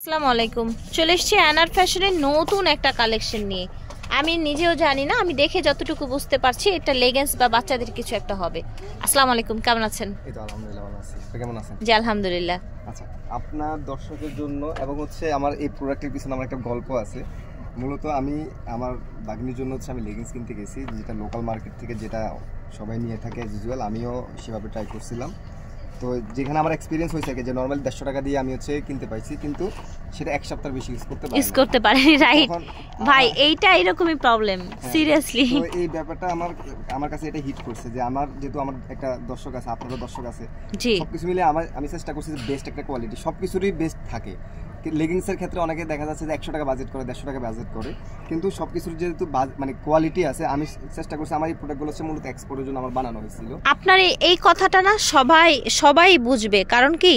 আসসালামু আলাইকুম। চলে এসেছি অ্যানার ফ্যাশনের নতুন একটা কালেকশন নিয়ে। আমি নিজেও জানি না, আমি দেখে যতটুকু বুঝতে পারছি এটা লেগিংস বা বাচ্চাদের কিছু একটা হবে। আসসালামু আলাইকুম, কেমন আছেন? এই তো আলহামদুলিল্লাহ ভালো আছি। আপনি কেমন আছেন? জি আলহামদুলিল্লাহ। আচ্ছা, আপনার দর্শকের জন্য এবং আমার এই প্রোডাক্টের পিছনে আমার একটা গল্প আছে। মূলত আমি আমার ভাগ্নির জন্য আমি লেগিংস কিনতে গেছি, যেটা লোকাল মার্কেট থেকে যেটা সবাই নিয়ে থাকে অ্যাজ ইউজুয়াল, আমিও সেভাবে ট্রাই করছিলাম। তো যেখানে আমার এক্সপিরিয়েন্স হয়েছে যে নর্মালি 150 টাকা দিয়ে আমি কিনতে পাইছি, কিন্তু সেটা এক সপ্তাহ বেশি ইউজ করতে পারিনি। রাইট ভাই, এইটা এরকমই প্রবলেম সিরিয়াসলি। তো এই ব্যাপারটা আমার কাছে এটা হিট করছে যে যেহেতু আমার একটা দর্শক আছে, আপনারও দর্শক আছে, সবকিছু মিলে আমি চেষ্টা করছি যে বেস্ট একটা কোয়ালিটি, সবকিছুরই বেস্ট থাকে। লেগিংসের ক্ষেত্রে অনেকে দেখা যাচ্ছে যে 100 টাকা বাজেট করে, 150 টাকা বাজেট করে, কিন্তু সবকিছুর যেহেতু মানে কোয়ালিটি আছে, আমি চেষ্টা করছি আমার এই প্রোডাক্টগুলো মূলত এক্সপোর্টের জন্য আমার বানানো হয়েছিল। আপনার এই কথাটা না সবাই বুঝবে, কারণ কি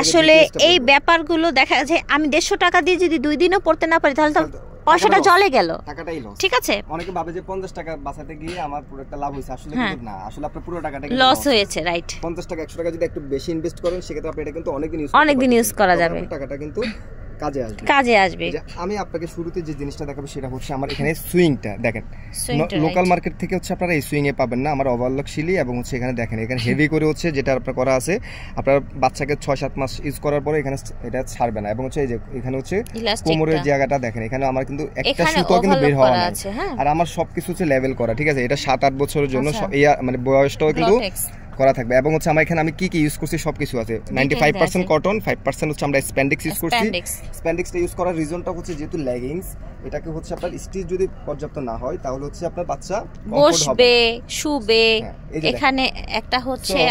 আসলে এই ব্যাপারগুলো দেখা যায় আমি 150 টাকা দিয়ে যদি 2 দিনও পড়তে না পারি তাহলে তো পয়সাটা জলে গেল, টাকাটাই লস। ঠিক আছে, অনেকে ভাবে যে 50 টাকা বাঁচাতে গিয়ে আমার প্রোডাক্টটা লাভ হয়েছে, আসলে কিন্তু না, আসলে আপনার পুরো টাকাটা লস হয়েছে। রাইট, 50 টাকা 100 টাকা যদি একটু বেশি ইনভেস্ট করেন সেক্ষেত্রে আপনি এটা কিন্তু অনেকদিন ইউজ করা যাবে, টাকাটা কিন্তু কাজে আসবে। আমি আপনাকে শুরুতে যে জিনিসটা দেখাবো সেটা হচ্ছে আমার এখানে সুইংটা দেখেন। লোকাল মার্কেট থেকে আপনারা এই সুইং এ পাবেন না, আমার ওভারলক শিলি এবং এখানে দেখেন এখানে হেভি করে যেটা আপনার করা আছে, আপনার বাচ্চাকে 6-7 মাস ইউজ করার পরে এখানে এটা ছাড়বে না। এবং এই যে এখানে কোমরের জায়গাটা দেখেন, এখানে আমার কিন্তু একটা সুতো কিন্তু বের হওয়া না, আর আমার সবকিছু লেভেল করা, ঠিক আছে। এটা 7-8 বছরের জন্য মানে বয়সটাও কিন্তু করা থাকবে। এবং আমি এখানে কি ইউজ করছি সবকিছু আছে। 95% কটন, 5% আমরা স্প্যান্ডেক্স ইউজ করছি। স্প্যান্ডেক্সটা ইউজ করার রিজনটা যেহেতু লেগিংস, এটাকে আপনার স্টিচ যদি পর্যাপ্ত না হয় তাহলে আপনার বাচ্চা বসবে, শুবে, এখানে একটা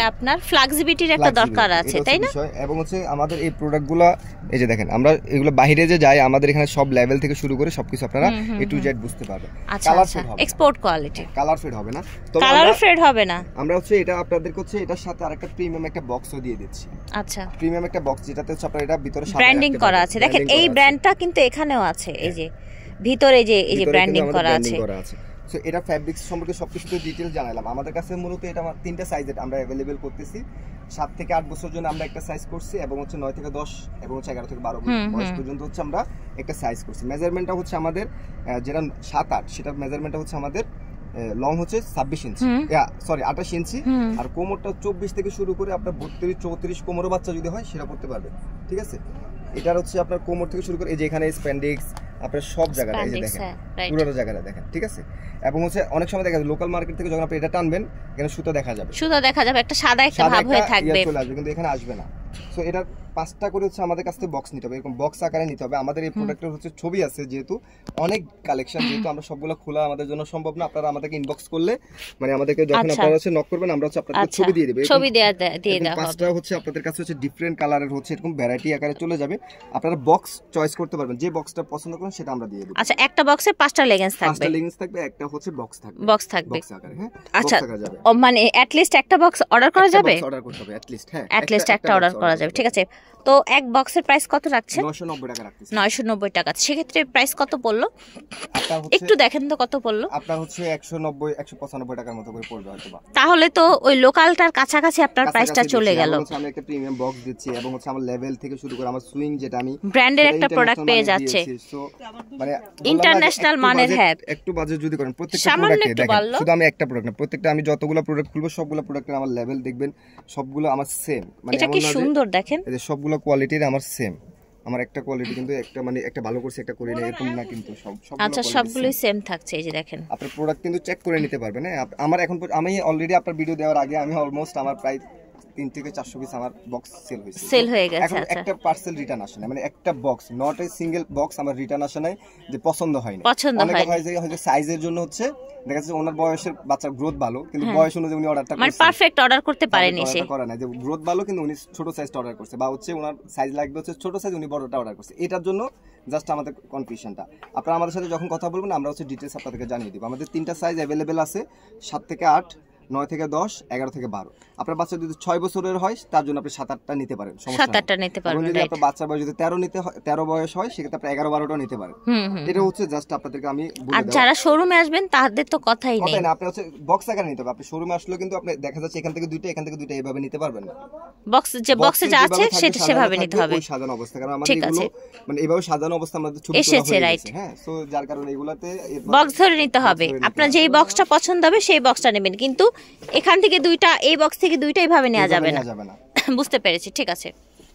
আপনার ফ্লেক্সিবিলিটির একটা দরকার আছে, তাই না? এবং আমাদের এই প্রোডাক্টগুলো এই যে দেখেন, আমরা এগুলো বাইরে যে যাই, আমাদের এখানে সব লেভেল থেকে শুরু করে সবকিছু আপনারা A to Z বুঝতে পারবেন। কালার ফেড হবে, এক্সপোর্ট কোয়ালিটি, কালার ফেড হবে না, কালার ফেড হবে না। আমরা এটা আপনাদের এটার সাথে আরেকটা প্রিমিয়াম একটা বক্সও দিয়ে দিচ্ছি। আচ্ছা, প্রিমিয়াম একটা বক্স যেটাতে আপনারা এটা ভিতরে ব্র্যান্ডিং করা আছে। দেখেন এই ব্র্যান্ডটা কিন্তু এখানেও আছে, এই যে ভিতরে এই যে ব্র্যান্ডিং করা আছে। সো এটা ফ্যাব্রিক্স সম্পর্কে সবকিছু ডিটেইলস জানালাম। আমাদের কাছে মূলত এটা আমার 3টা সাইজে আমরা अवेलेबल করতেছি। 7 থেকে 8 বছর জন্য আমরা একটা সাইজ করছি, এবং 9 থেকে 10 এবং 11 থেকে 12 বয়স পর্যন্ত আমরা একটা সাইজ করছি। মেজারমেন্টটা আমাদের যেটা 7-8, সেটা মেজারমেন্টটা আমাদের লং 26 ইঞ্চি, সরি 28 ইঞ্চি, আর কোমরটা 24 থেকে শুরু করে আপনার 32-34 কোমরও বাচ্চা যদি হয় সেটা পড়তে পারবে, ঠিক আছে। এটার আপনার কোমর থেকে শুরু করে এই যে এখানে স্প্যান্ডেক্স আপনার সব জায়গায় এই যে দেখেন, পুরো জায়গাটা দেখেন, ঠিক আছে। এবং অনেক সময় দেখা যায় লোকাল মার্কেট থেকে যখন আপনি এটা টানবেন এখানে সুতো দেখা যাবে, একটা সাদা একটা ভাব হয়ে থাকবে, কিন্তু এখানে আসবে না। সো এটা 5টা করে আমাদের কাছ থেকে বক্স নিতে হবে, এরকম বক্স আকারে নিতে হবে। আমাদের এই প্রোডাক্টের ছবি আছে, যেহেতু অনেক কালেকশন, যেহেতু আমরা সবগুলো খোলা আমাদের জন্য সম্ভব না। আপনারা আমাদেরকে ইনবক্স করলে, মানে আমাদেরকে যখন আপনারা নক করবেন, আমরা আপনাদের ছবি দিয়ে দেব। ছবি দিয়ে দাও। 5টা আপনাদের কাছে ডিফারেন্ট কালারের এরকম ভ্যারাইটি আকারে চলে যাবে। আপনারা বক্স চয়েস করতে পারবেন, যে বক্সটা পছন্দ করেন সেটা আমরা দিয়ে দেব। আচ্ছা, একটা বক্সে 5টা লেগিংস থাকবে, 5টা লেগিংস থাকবে, একটা বক্স থাকবে, বক্স থাকবে, বক্স আকারে। হ্যাঁ, আচ্ছা, মানে এট লিস্ট একটা বক্স অর্ডার করা যাবে, অর্ডার করতে হবে এট লিস্ট। হ্যাঁ, এট লিস্ট একটা অর্ডার করা যাবে, ঠিক আছে। তো এক বক্সের প্রাইস কত রাখছেন? 990 টাকা রাখতেছি। 990 টাকা। সেক্ষেত্রে প্রাইস কত পড়লো একটু দেখেন তো, কত পড়লো? আপনার 190-195 টাকার মতো করে পড়বে হয়তো। তাহলে তো ওই লোকালটার কাছাকাছি আপনার প্রাইসটা চলে গেল। আমি একটা প্রিমিয়াম বক্স দিচ্ছি, এবং আমার লেভেল থেকে শুরু করে আমার সুইং, যেটা আমি ব্র্যান্ডের একটা প্রোডাক্ট পেয়ে যাচ্ছে, মানে ইন্টারন্যাশনাল মানের। হ্যাঁ, একটু বাজেট যদি করেন প্রত্যেকটা প্রোডাক্টে দেখেন, শুধু আমি একটা প্রোডাক্ট না, প্রত্যেকটা আমি যতগুলো প্রোডাক্ট খুলবো সবগুলো প্রোডাক্টের আমার লেভেল দেখবেন, সবগুলো আমার সেম। মানে এটা কি সুন্দর দেখেন, এই যে সবগুলো কোয়ালিটির আমার সেম। আমার একটা কোয়ালিটি কিন্তু একটা ভালো করছে, একটা করি না, এরকম না, কিন্তু আচ্ছা সবগুলোই সেম থাকছে। এই যে দেখেন, আপনার প্রোডাক্ট কিন্তু চেক করে নিতে পারবেন। আমার আমি অলরেডি আপনার ভিডিও দেওয়ার আগে আমি অলমোস্ট আমার প্রায় 3 থেকে 400 পিস আমার বক্স সেল হয়ে গেছে। এখন একটা পার্সেল রিটার্ন আসে না, মানে একটা box, not a single box আমার রিটার্ন আসে নাই যে পছন্দ হয় না। অনেক হয় যে হয়তো সাইজের জন্য দেখা যাচ্ছে ওনার বয়সের বাচ্চার গ্রোথ ভালো, কিন্তু বয়স অনুযায়ী উনি অর্ডারটা মানে পারফেক্ট অর্ডার করতে পারেনি, সে করে না, যে গ্রোথ ভালো কিন্তু উনি ছোট সাইজটা অর্ডার করছে, বা ওনার সাইজ লাগবে ছোট সাইজ, উনি বড়টা অর্ডার করছে। এটার জন্য জাস্ট আমাদের কনফিউশনটা। আপনারা আমাদের সাথে যখন কথা বলবেন আমরা ডিটেইলস আপনাদেরকে জানিয়ে দিব। আমাদের 3টা সাইজ अवेलेबल আছে, 7 থেকে 8, 9 থেকে 10, 11 থেকে 12। আপনার বাচ্চা যদি 6 বছরের হয় তার জন্য আপনি 7-8টা নিতে পারেন, সমস্যা নেই। 7-8টা নিতে পারবেন, যদি রাইট। আপনার বাচ্চার বয়স যদি 13 বয়স হয় সেক্ষেত্রে আপনি 11-12টা নিতে পারেন। এটা হচ্ছে জাস্ট আপনাদেরকে আমি বলে আর দেব। যারা শোরুমে আসবেন তাদের তো কথাই নেই। কথাই না, আপনি হচ্ছে বক্স আকারে নিতে হবে। আপনি শোরুমে আসলেও কিন্তু আপনি দেখা যাচ্ছে এখান থেকে 2টা, এখান থেকে 2টা এইভাবে নিতে পারবেন না। বক্সে যা আছে সেটা সেভাবে নিতে হবে। ওই সাজানো অবস্থা, কারণ আমাদের এগুলো মানে এইভাবে সাজানো অবস্থা আমাদের ছবি এসেছে, রাইট। হ্যাঁ, সো যার কারণে এগুলাতে বক্স ধরে নিতে হবে। আপনার যেই বক্সটা পছন্দ হবে সেই বক্সটা নেবেন, কিন্তু এখান থেকে 2টা, এই বক্স থেকে 2টা এইভাবে নেওয়া যাবে না। বুঝতে পেরেছি, ঠিক আছে।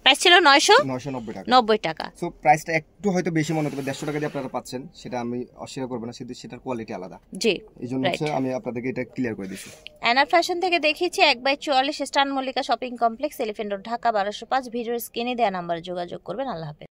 প্রাইস ছিল 990 টাকা। সো প্রাইসটা একটু হয়তো বেশি মনে হতে 150 টাকা দিয়ে আপনারা পাচ্ছেন, সেটা আমি অস্বীকার করব না, সেটার কোয়ালিটি আলাদা। জি, এইজন্য হচ্ছে আমি আপনাদেরকে এটা ক্লিয়ার করে দিচ্ছি। অ্যানার ফ্যাশন থেকে দেখিয়েছি 1/44 স্টান Mallika shopping complex, Elephant Road, Dhaka 1205। ভিডিওর স্ক্রিনে দেওয়া নাম্বারে যোগাযোগ করবেন। আল্লাহ হাফেজ।